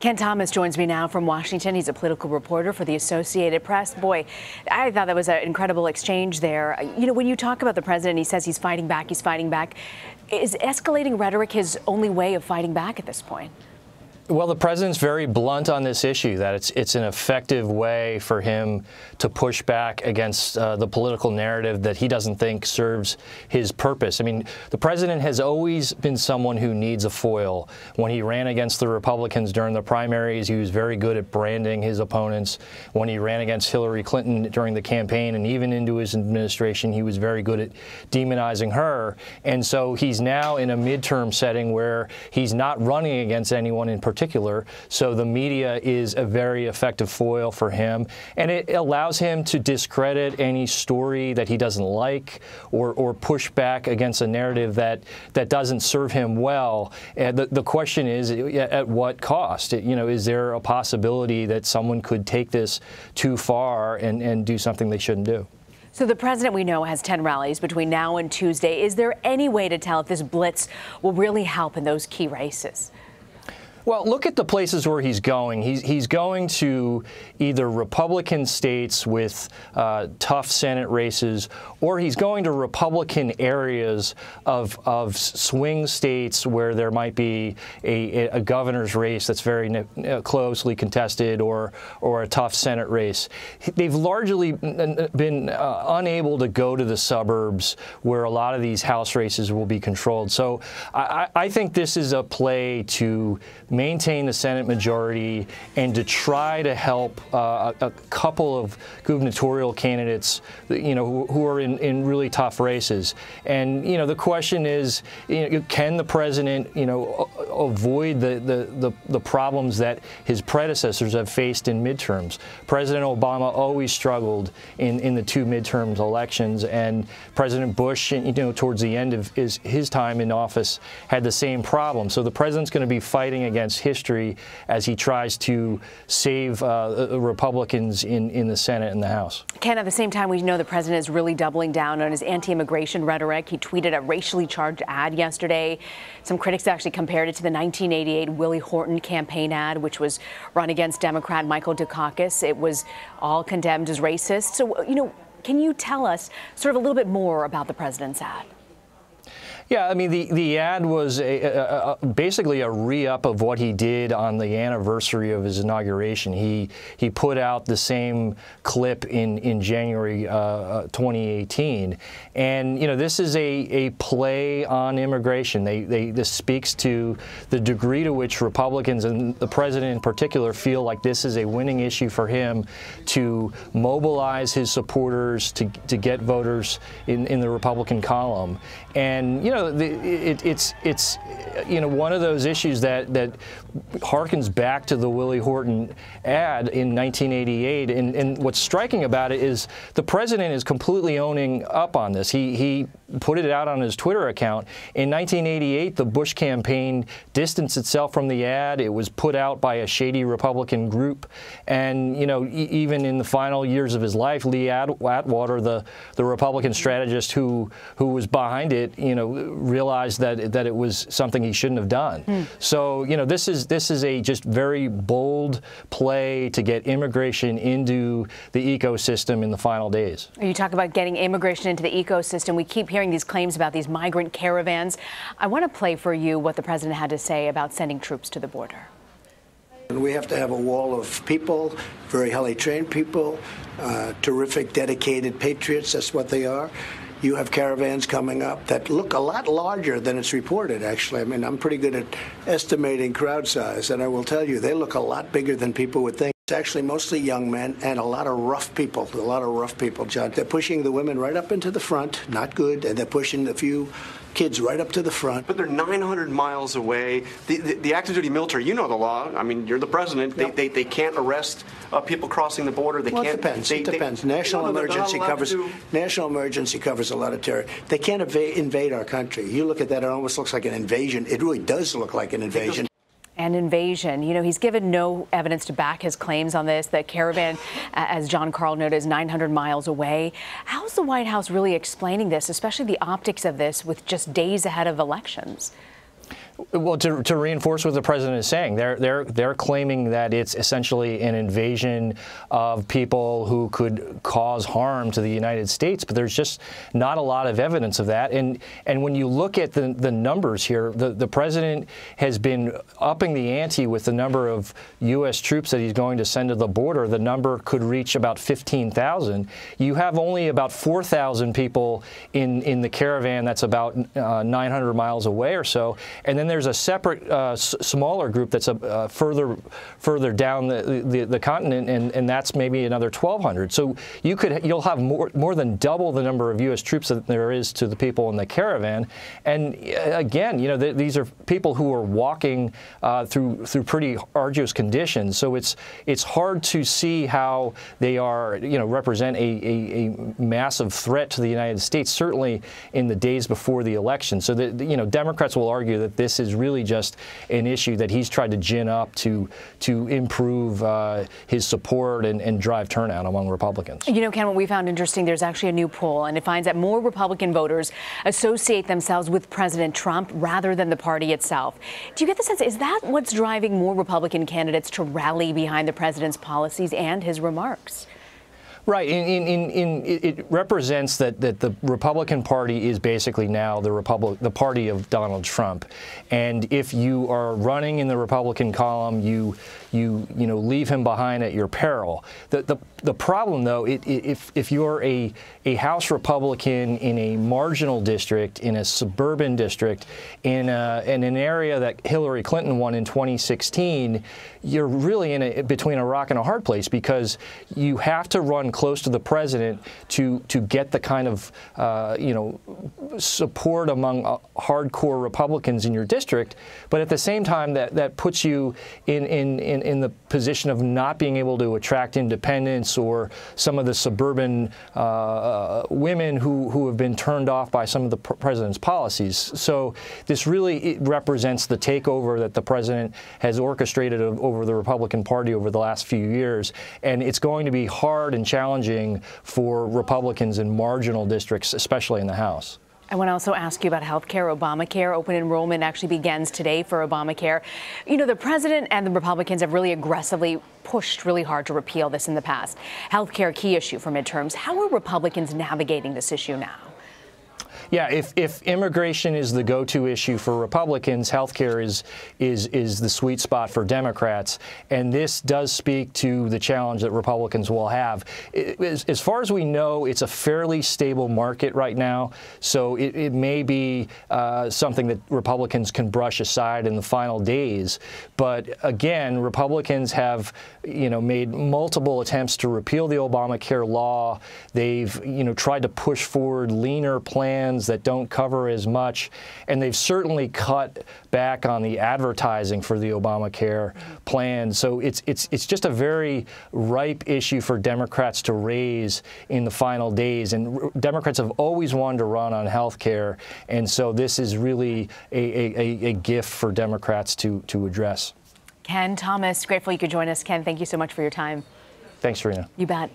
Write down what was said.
Ken Thomas joins me now from Washington. He's a political reporter for the Associated Press. Boy, I thought that was an incredible exchange there. You know, when you talk about the president, he says he's fighting back, Is escalating rhetoric his only way of fighting back at this point? Well, the president's very blunt on this issue, that it's an effective way for him to push back against the political narrative that he doesn't think serves his purpose. I mean, the president has always been someone who needs a foil. When he ran against the Republicans during the primaries, he was very good at branding his opponents. When he ran against Hillary Clinton during the campaign and even into his administration, he was very good at demonizing her. And so he's now in a midterm setting where he's not running against anyone in particular. So the media is a very effective foil for him, and it allows him to discredit any story that he doesn't like or push back against a narrative that doesn't serve him well. And the question is, at what cost? Is there a possibility that someone could take this too far and do something they shouldn't do? So the president, we know, has 10 rallies between now and Tuesday. Is there any way to tell if this blitz will really help in those key races? Well, look at the places where he's going. He's going to either Republican states with tough Senate races, or he's going to Republican areas of swing states where there might be a governor's race that's very closely contested, or a tough Senate race. They've largely been unable to go to the suburbs where a lot of these House races will be controlled. So I think this is a play to maintain the Senate majority and to try to help a couple of gubernatorial candidates, who are in really tough races. And the question is, can the president, avoid the problems that his predecessors have faced in midterms? President Obama always struggled in the two midterms elections, and President Bush, towards the end of his time in office, had the same problem. So the president's going to be fighting against history as he tries to save Republicans in the Senate and the House. Ken, at the same time, we know the president is really doubling down on his anti-immigration rhetoric. He tweeted a racially charged ad yesterday. Some critics actually compared it to the 1988 Willie Horton campaign ad, which was run against Democrat Michael Dukakis. It was all condemned as racist. So, can you tell us sort of a little bit more about the president's ad? Yeah, I mean, the ad was basically a re-up of what he did on the anniversary of his inauguration. He put out the same clip in January 2018, and this is a play on immigration. This speaks to the degree to which Republicans, and the president in particular, feel like this is a winning issue for him to mobilize his supporters to get voters in the Republican column. And it's one of those issues that harkens back to the Willie Horton ad in 1988. And what's striking about it is the president is completely owning up on this. He put it out on his Twitter account. In 1988, the Bush campaign distanced itself from the ad. It was put out by a shady Republican group. And, even in the final years of his life, Lee Atwater, the Republican strategist who was behind it, realized that it was something he shouldn't have done. So, this is a just very bold play to get immigration into the ecosystem in the final days. You talk about getting immigration into the ecosystem. We keep hearing these claims about these migrant caravans. I want to play for you what the president had to say about sending troops to the border. And we have to have a wall of people, very highly trained people, terrific, dedicated patriots. That's what they are. You have caravans coming up that look a lot larger than it's reported, actually. I mean, I'm pretty good at estimating crowd size, and I will tell you, they look a lot bigger than people would think. It's actually mostly young men and a lot of rough people, John. They're pushing the women right up into the front, not good, and they're pushing a few kids right up to the front. But they're 900 miles away. The active duty military, you know the law. I mean, you're the president. Yep. They can't arrest people crossing the border. They can't. It depends. National emergency covers a lot of territory. They can't invade our country. You look at that, it almost looks like an invasion. It really does look like an invasion. An invasion. He's given no evidence to back his claims on this. The caravan, as John Carl noted, is 900 miles away. How's the White House really explaining this, especially the optics of this with just days ahead of elections? Well, to reinforce what the president is saying, they're claiming that it's essentially an invasion of people who could cause harm to the United States, but there's just not a lot of evidence of that. And when you look at the numbers here, the president has been upping the ante with the number of U.S. troops that he's going to send to the border. The number could reach about 15,000. You have only about 4,000 people in the Caravan that's about 900 miles away or so, and then there's a separate smaller group that's further down the continent, and that's maybe another 1,200. So you'll have more than double the number of U.S. troops that there is to the people in the Caravan. And again, you know, these are people who are walking through pretty arduous conditions. So it's hard to see how they are, you know, represent a massive threat to the United States, certainly in the days before the election. So you know, Democrats will argue that this is really just an issue that he's tried to gin up to improve his support and drive turnout among Republicans. You know, Ken, what we found interesting, there's actually a new poll, and it finds that more Republican voters associate themselves with President Trump rather than the party itself. Do you get the sense, is that what's driving more Republican candidates to rally behind the president's policies and his remarks? Right. It represents that the Republican Party is basically now the party of Donald Trump. And if you are running in the Republican column, you know, leave him behind at your peril. The problem, though, if you're a House Republican in a marginal district, in a suburban district, in an area that Hillary Clinton won in 2016, you're really between a rock and a hard place, because you have to run close to the president to get the kind of you know, support among hardcore Republicans in your district. But at the same time, that puts you in the position of not being able to attract independents or some of the suburban women who have been turned off by some of the president's policies. So this really represents the takeover that the president has orchestrated over the Republican Party over the last few years, and it's going to be hard and challenging for Republicans in marginal districts, especially in the House. I want to also ask you about health care. Obamacare open enrollment actually begins today for Obamacare. You know, the president and the Republicans have really aggressively pushed really hard to repeal this in the past. Health care, key issue for midterms. How are Republicans navigating this issue now? Yeah, if immigration is the go-to issue for Republicans, healthcare is the sweet spot for Democrats, and this does speak to the challenge that Republicans will have. As far as we know, it's a fairly stable market right now, so it may be something that Republicans can brush aside in the final days. But again, Republicans have, you know, made multiple attempts to repeal the Obamacare law. They've, you know, tried to push forward leaner plans that don't cover as much, and they've certainly cut back on the advertising for the Obamacare plan. So it's just a very ripe issue for Democrats to raise in the final days, and Democrats have always wanted to run on health care, and so this is really a gift for Democrats to address. Ken Thomas, grateful you could join us. Ken, thank you so much for your time. Thanks, Serena. You bet.